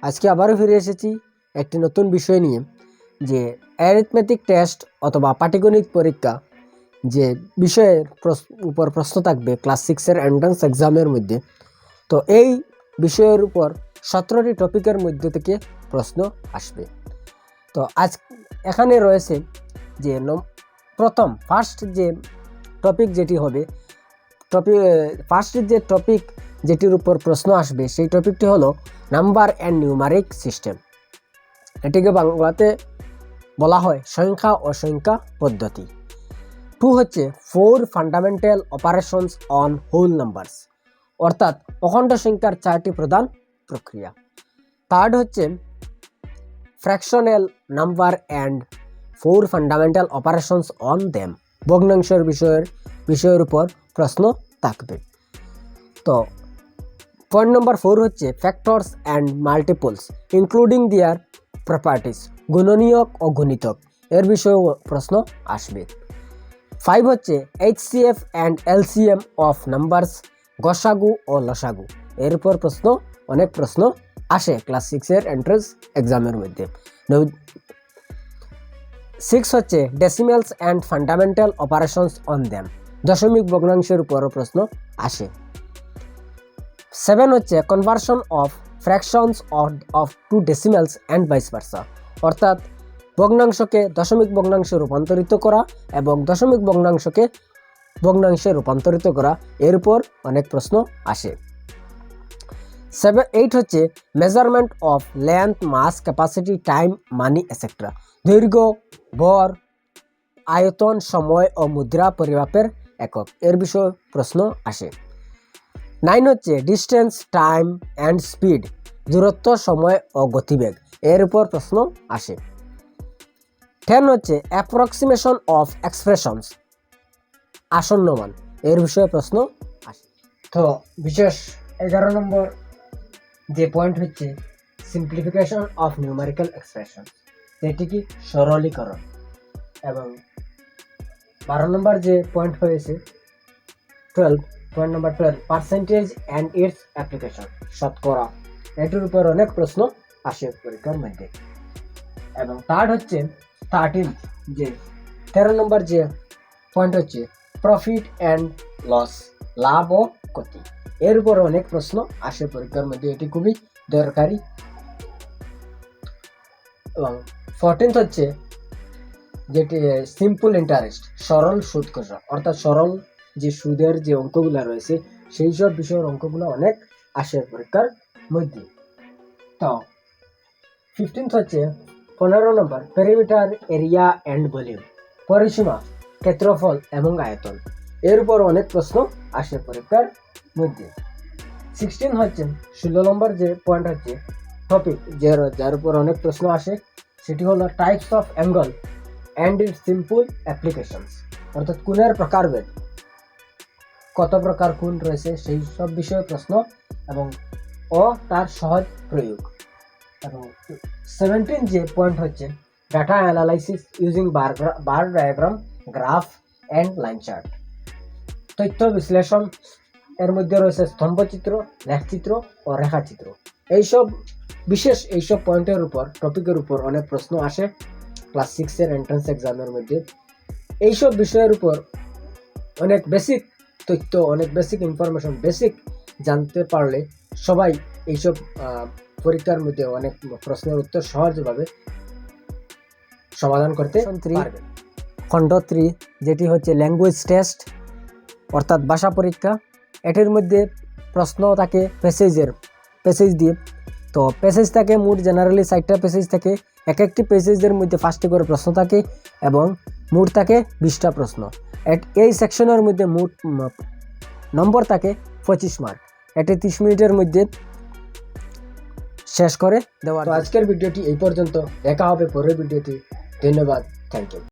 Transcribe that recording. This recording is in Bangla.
আজকে আবারও ফিরে এসেছি একটি নতুন বিষয় নিয়ে, যে অ্যারিথমেটিক টেস্ট অথবা পাটিগণিত পরীক্ষা যে বিষয়ের উপর প্রশ্ন থাকবে ক্লাস 6-এর এন্ট্রান্স এক্সামের মধ্যে। তো এই বিষয়ের উপর 17টি টপিকের মধ্যে থেকে প্রশ্ন আসবে। তো আজ এখানে রয়েছে যে প্রথম ফার্স্ট যে টপিক যেটি হবে, ফার্স্ট যে টপিক যেটির উপর প্রশ্ন আসবে সেই টপিকটি হলো নাম্বার অ্যান্ড নিউমারিক সিস্টেম। এটিকে বাংলাতে বলা হয় সংখ্যা ও সংখ্যা পদ্ধতি। 2 হচ্ছে 4 fundamental operations on whole numbers, অর্থাৎ অখণ্ড সংখ্যার 4টি প্রধান প্রক্রিয়া। 3 হচ্ছে fractional number and 4 fundamental operations on them, ভগ্নাংশের বিষয়ের উপর প্রশ্ন থাকবে। তো পয়েন্ট নম্বর 4 হচ্ছে factors and multiples including their properties, গুণনীয়ক ও গুণিতক এর বিষয়েও প্রশ্ন আসবে। 5 হচ্ছে HCF and LCM of numbers, গসাগু ও লসাগু এর উপর অনেক প্রশ্ন আসে ক্লাস 6-এর এন্ট্রান্স এক্সামের মধ্যে। 6 হচ্ছে decimals and fundamental operations on them, দশমিক ভগ্নাংশের উপরও প্রশ্ন আসে। 7 হচ্ছে conversion of fractions of to decimals and vice versa, অর্থাৎ ভগ্নাংশকে দশমিক ভগ্নাংশে রূপান্তরিত করা এবং দশমিক ভগ্নাংশকে ভগ্নাংশে রূপান্তরিত করা এর উপর অনেক প্রশ্ন আসে। 8 হচ্ছে measurement of length, mass, capacity, time, money etcetera, দৈর্ঘ্য, ভর, আয়তন, সময় ও মুদ্রা পরিমাপের একক এর বিষয়ে প্রশ্ন আসে। 9 হচ্ছে ডিস্টেন্স, টাইম অ্যান্ড স্পিড, দূরত্ব, সময় ও গতিবেগ এর উপর প্রশ্ন আসে। 10 হচ্ছে অ্যাপ্রক্সিমেশন অফ এক্সপ্রেশনস, আসন্নমান এর বিষয়ে প্রশ্ন আসে। তো বিশেষ 11 নম্বর যে পয়েন্ট হচ্ছে সিম্পলিফিকেশন অফ নিউমেরিক্যাল এক্সপ্রেশন, যেটি কি সরলীকরণ। এবং 12 নম্বর যে পয়েন্ট হয়েছে point number 12 percentage and it's application, শতকরা এটির উপর অনেক প্রশ্ন আসে পরীক্ষার মধ্যে। এবং থার্ড হচ্ছে 13 নম্বর যে পয়েন্ট হচ্ছে প্রফিট অ্যান্ড লস, লাভ ও ক্ষতি এর উপর অনেক প্রশ্ন আসে পরীক্ষার মধ্যে, এটি খুবই দরকারি। এবং 14 হচ্ছে যেটি সিম্পল ইন্টারেস্ট, সরল সুদ কষা, অর্থাৎ সরল যে সুদের যে অঙ্কগুলো রয়েছে সেই সব বিষয়ের অঙ্কগুলো অনেক আসে পরীক্ষার মধ্যে। তো 15 হচ্ছে 15 নম্বর পেরিমিটার, এরিয়া অ্যান্ড ভলিউম, পরিসীমা, ক্ষেত্রফল এবং আয়তন এর উপর অনেক প্রশ্ন আসে পরীক্ষার মধ্যে। 16 হচ্ছে 16 নম্বর যে পয়েন্ট হচ্ছে টপিক যার উপর অনেক প্রশ্ন আসে, সেটি হলো types of angle and it's simple applications, অর্থাৎ কোণের প্রকারভেদ, কত প্রকার কোণ রয়েছে সেই সব বিষয়ে প্রশ্ন এবং তার সহজ প্রয়োগ। এবং 17 যে পয়েন্ট হচ্ছে data analysis using bar diagram, graph and line chart, তথ্য বিশ্লেষণ এর মধ্যে রয়েছে স্তম্ভচিত্র, লেখচিত্র ও রেখাচিত্র। এইসব পয়েন্টের উপর টপিকের উপর অনেক প্রশ্ন আসে ক্লাস 6-এর এন্ট্রান্স এক্সামের মধ্যে। এইসব বিষয়ের উপর অনেক বেসিক তথ্য, অনেক বেসিক ইনফরমেশন, বেসিক জানতে পারলে সবাই এইসব পরীক্ষার মধ্যে অনেক প্রশ্নের উত্তর সহজভাবে সমাধান করতে পারবে। খণ্ড 3 যেটি হচ্ছে ল্যাঙ্গুয়েজ টেস্ট, অর্থাৎ ভাষা পরীক্ষা, এটির মধ্যে প্রশ্ন থাকে প্যাসেজ দিয়ে। তো প্যাসেজ থাকে মোট জেনারেলি 4টা প্যাসেজ থাকে, একটি প্যাসেজের মধ্যে 5টি করে প্রশ্ন থাকে এবং মোট থাকে 20টা প্রশ্ন। এই সেকশনের মধ্যে মোট নম্বর থাকে 25 মার্ক। এটি 30 মিনিটের মধ্যে শেষ করে দেওয়া। তো আজকের ভিডিওটি এই পর্যন্ত, দেখা হবে পরের ভিডিওতে। ধন্যবাদ, থ্যাংক ইউ।